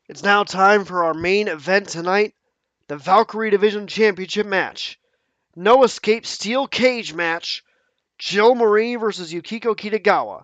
It's now time for our main event tonight, the Valkyrie Division Championship match. No escape steel cage match, Jill Marie versus Yukiko Kitagawa.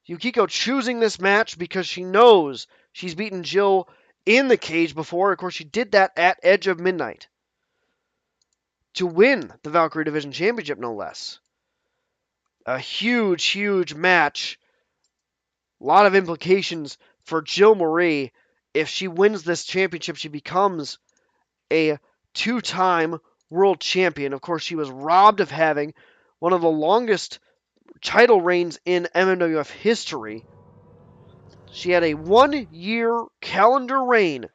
Yukiko choosing this match because she knows she's beaten Jill in the cage before. Of course, she did that at Edge of Midnight to win the Valkyrie Division Championship, no less. A huge, huge match. A lot of implications for Jill Marie. If she wins this championship, she becomes a two-time world champion. Of course, she was robbed of having one of the longest title reigns in MMWF history. She had a 1-year calendar reign,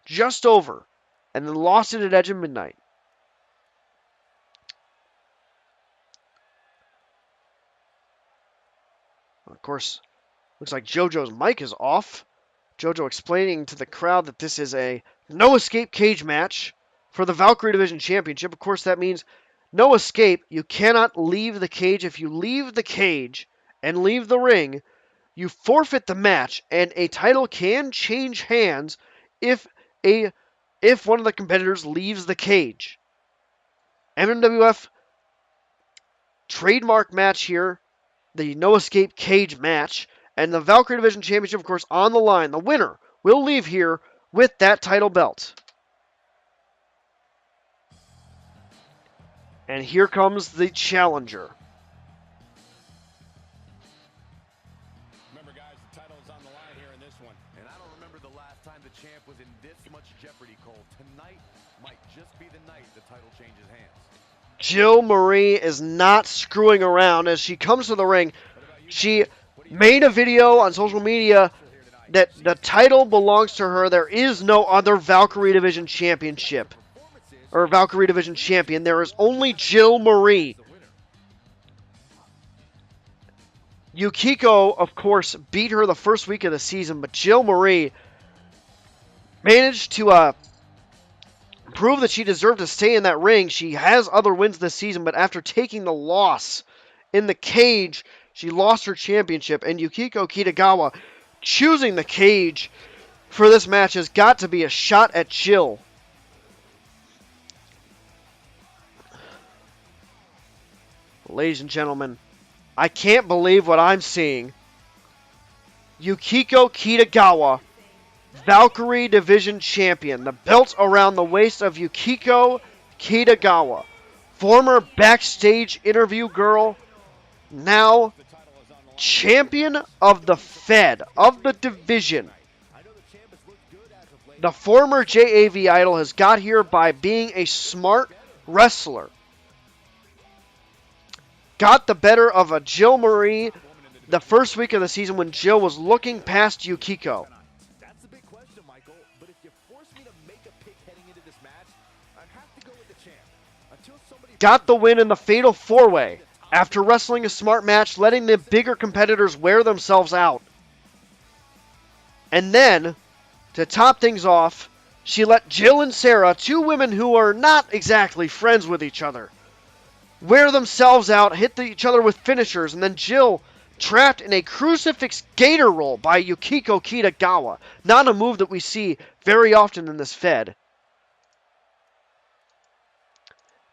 just over, and then lost it at Edge of Midnight. Of course, looks like JoJo's mic is off. JoJo explaining to the crowd that this is a no escape cage match for the Valkyrie Division Championship. Of course, that means no escape. You cannot leave the cage. If you leave the cage and leave the ring, you forfeit the match, and a title can change hands if one of the competitors leaves the cage. MMWF trademark match here, the no escape cage match. And the Valkyrie Division Championship, of course, on the line. The winner will leave here with that title belt. And here comes the challenger. Remember, guys, the title is on the line here in this one. And I don't remember the last time the champ was in this much jeopardy, Cole. Tonight might just be the night the title changes hands. Jill Marie is not screwing around as she comes to the ring. She made a video on social media that the title belongs to her. There is no other Valkyrie Division Championship or Valkyrie Division Champion. There is only Jill Marie. Yukiko, of course, beat her the first week of the season, but Jill Marie managed to prove that she deserved to stay in that ring. She has other wins this season, but after taking the loss in the cage, she lost her championship, and Yukiko Kitagawa choosing the cage for this match has got to be a shot at Jill. Ladies and gentlemen, I can't believe what I'm seeing. Yukiko Kitagawa, Valkyrie Division Champion. The belt around the waist of Yukiko Kitagawa. Former backstage interview girl, now champion of the Fed, of the division. The former JAV idol has got here by being a smart wrestler. Got the better of a Jill Marie the first week of the season when Jill was looking past Yukiko. That's the big question, Michael. But if you force me to make a pick heading into this match, I'd have to go with the champ. Until somebody got the win in the Fatal 4-Way. After wrestling a smart match, letting the bigger competitors wear themselves out. And then, to top things off, she let Jill and Sarah, two women who are not exactly friends with each other, wear themselves out, hit each other with finishers, and then Jill trapped in a crucifix gator roll by Yukiko Kitagawa. Not a move that we see very often in this Fed.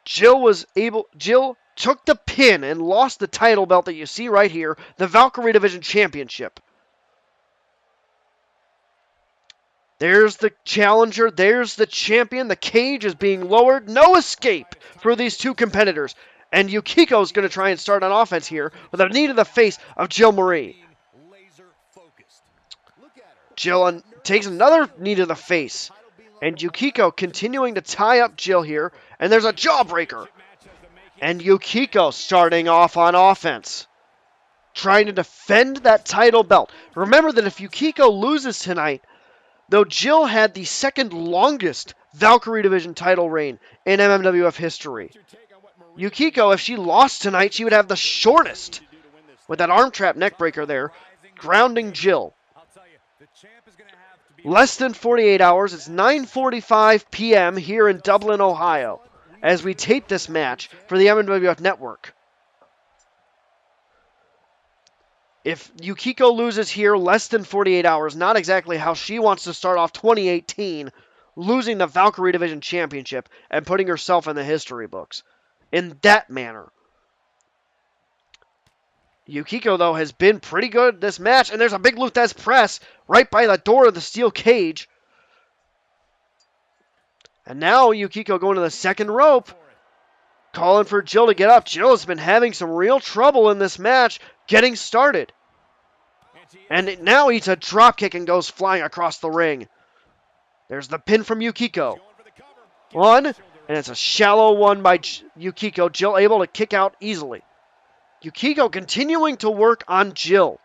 Jill took the pin and lost the title belt that you see right here, the Valkyrie Division Championship. There's the challenger, there's the champion. The cage is being lowered. No escape for these two competitors. And Yukiko's going to try and start on offense here with a knee to the face of Jill Marie. Jill takes another knee to the face. And Yukiko continuing to tie up Jill here. And there's a jawbreaker. And Yukiko starting off on offense, trying to defend that title belt. Remember that if Yukiko loses tonight, though Jill had the second longest Valkyrie Division title reign in MMWF history, Yukiko, if she lost tonight, she would have the shortest with that arm trap neck breaker there, grounding Jill. Less than 48 hours. It's 9:45 p.m. here in Dublin, Ohio, as we tape this match for the MMWF Network. If Yukiko loses here less than 48 hours, not exactly how she wants to start off 2018, losing the Valkyrie Division Championship and putting herself in the history books in that manner. Yukiko, though, has been pretty good this match, and there's a big Luthez press right by the door of the steel cage. And now Yukiko going to the second rope, calling for Jill to get up. Jill has been having some real trouble in this match getting started. And now eats a dropkick and goes flying across the ring. There's the pin from Yukiko. One, and it's a shallow one by Yukiko. Jill able to kick out easily. Yukiko continuing to work on Jill.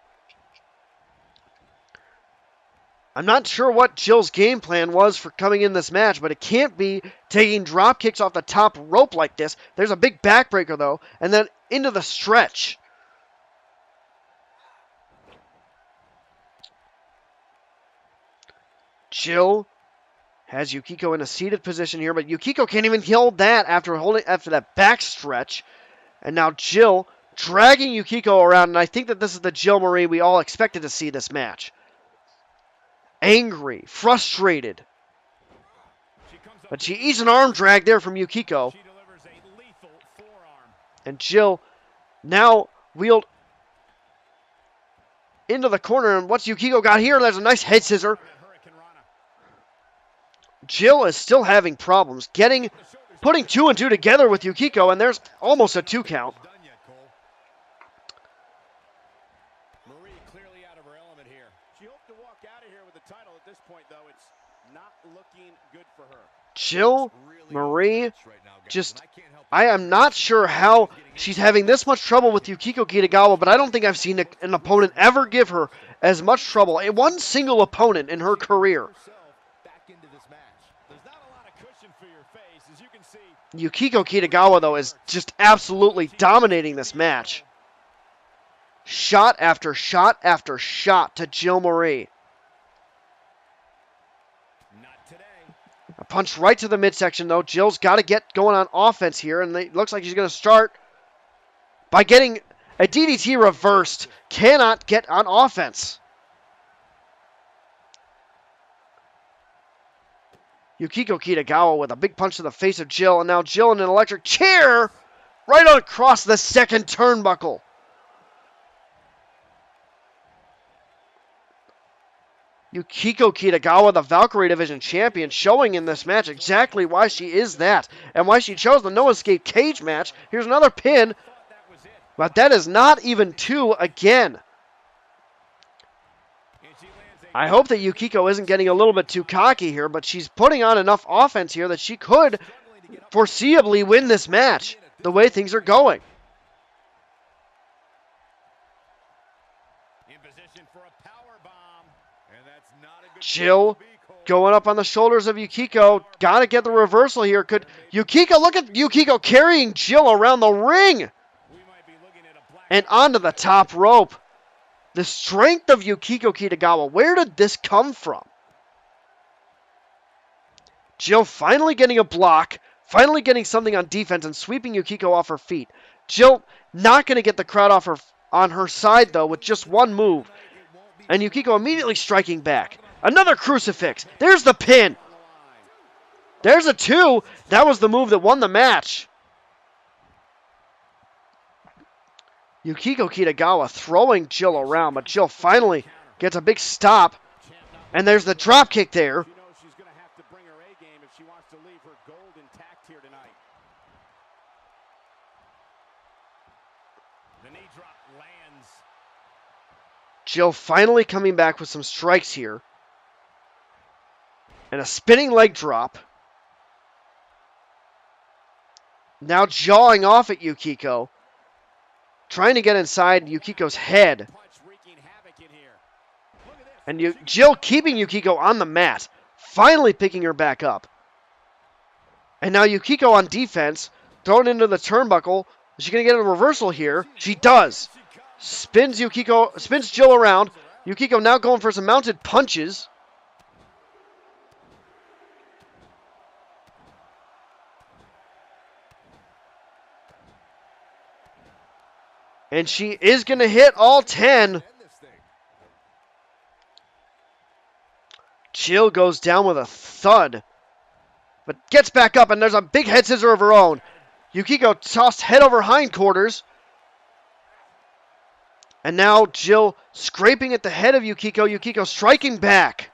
I'm not sure what Jill's game plan was for coming in this match, but it can't be taking drop kicks off the top rope like this. There's a big backbreaker, though, and then into the stretch. Jill has Yukiko in a seated position here, but Yukiko can't even hold that after that back stretch. And now Jill dragging Yukiko around, and I think that this is the Jill Marie we all expected to see this match. Angry, frustrated. But she eats an arm drag there from Yukiko. And Jill now wheeled into the corner, and what's Yukiko got here? There's a nice head scissor. Jill is still having problems putting 2 and 2 together with Yukiko, and there's almost a 2 count. Marie clearly out of her element here. She hoped to walk out of here with the title. At this point, though, it's not looking good for her. Jill Marie, I am not sure how she's having this much trouble with Yukiko Kitagawa, but I don't think I've seen an opponent ever give her as much trouble. One single opponent in her career. Yukiko Kitagawa, though, is just absolutely dominating this match. Shot after shot after shot to Jill Marie. A punch right to the midsection, though. Jill's got to get going on offense here, and it looks like she's going to start by getting a DDT reversed. Cannot get on offense. Yukiko Kitagawa with a big punch to the face of Jill, and now Jill in an electric chair right across the second turnbuckle. Yukiko Kitagawa, the Valkyrie Division Champion, showing in this match exactly why she is that, and why she chose the No Escape cage match. Here's another pin, but that is not even 2 again. I hope that Yukiko isn't getting a little bit too cocky here, but she's putting on enough offense here that she could foreseeably win this match the way things are going. Jill going up on the shoulders of Yukiko. Got to get the reversal here. Could Yukiko, look at Yukiko carrying Jill around the ring and onto the top rope. The strength of Yukiko Kitagawa, where did this come from? Jill finally getting a block, finally getting something on defense and sweeping Yukiko off her feet. Jill not going to get the crowd on her side, though, with just one move. And Yukiko immediately striking back. Another crucifix. There's the pin. There's a 2. That was the move that won the match. Yukiko Kitagawa throwing Jill around, but Jill finally gets a big stop. And there's the drop kick there. She knows she's going to have to bring her A game if she wants to leave her gold intact here tonight. The knee drop lands. Jill finally coming back with some strikes here. And a spinning leg drop. Now jawing off at Yukiko. Trying to get inside Yukiko's head. And Jill keeping Yukiko on the mat. Finally picking her back up. And now Yukiko on defense. Thrown into the turnbuckle. Is she going to get a reversal here? She does. Spins Jill around. Yukiko now going for some mounted punches. And she is going to hit all 10. Jill goes down with a thud, but gets back up, and there's a big head scissor of her own. Yukiko tossed head over hindquarters. And now Jill scraping at the head of Yukiko. Yukiko striking back.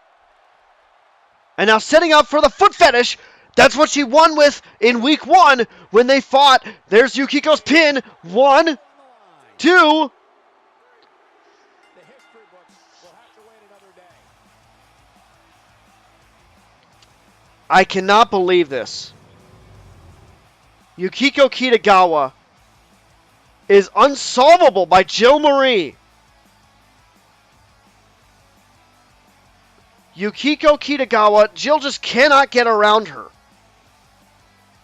And now setting up for the foot fetish. That's what she won with in week 1 when they fought. There's Yukiko's pin. 1, 2. I cannot believe this. Yukiko Kitagawa is unsolvable by Jill Marie. Yukiko Kitagawa, Jill just cannot get around her.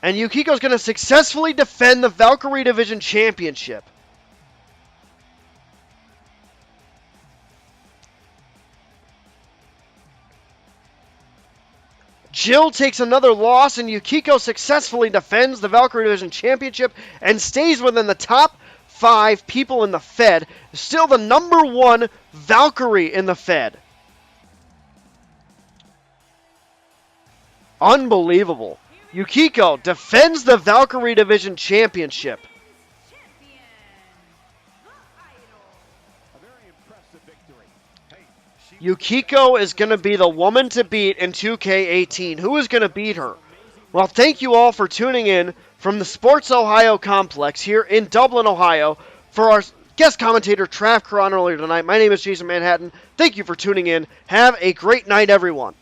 And Yukiko's going to successfully defend the Valkyrie Division Championship. Jill takes another loss, and Yukiko successfully defends the Valkyrie Division Championship and stays within the top 5 people in the Fed. Still the number 1 Valkyrie in the Fed. Unbelievable. Yukiko defends the Valkyrie Division Championship. Yukiko is going to be the woman to beat in 2K18. Who is going to beat her? Well, thank you all for tuning in from the Sports Ohio complex here in Dublin, Ohio. For our guest commentator, Trav Caron, earlier tonight, my name is Jason Manhattan. Thank you for tuning in. Have a great night, everyone.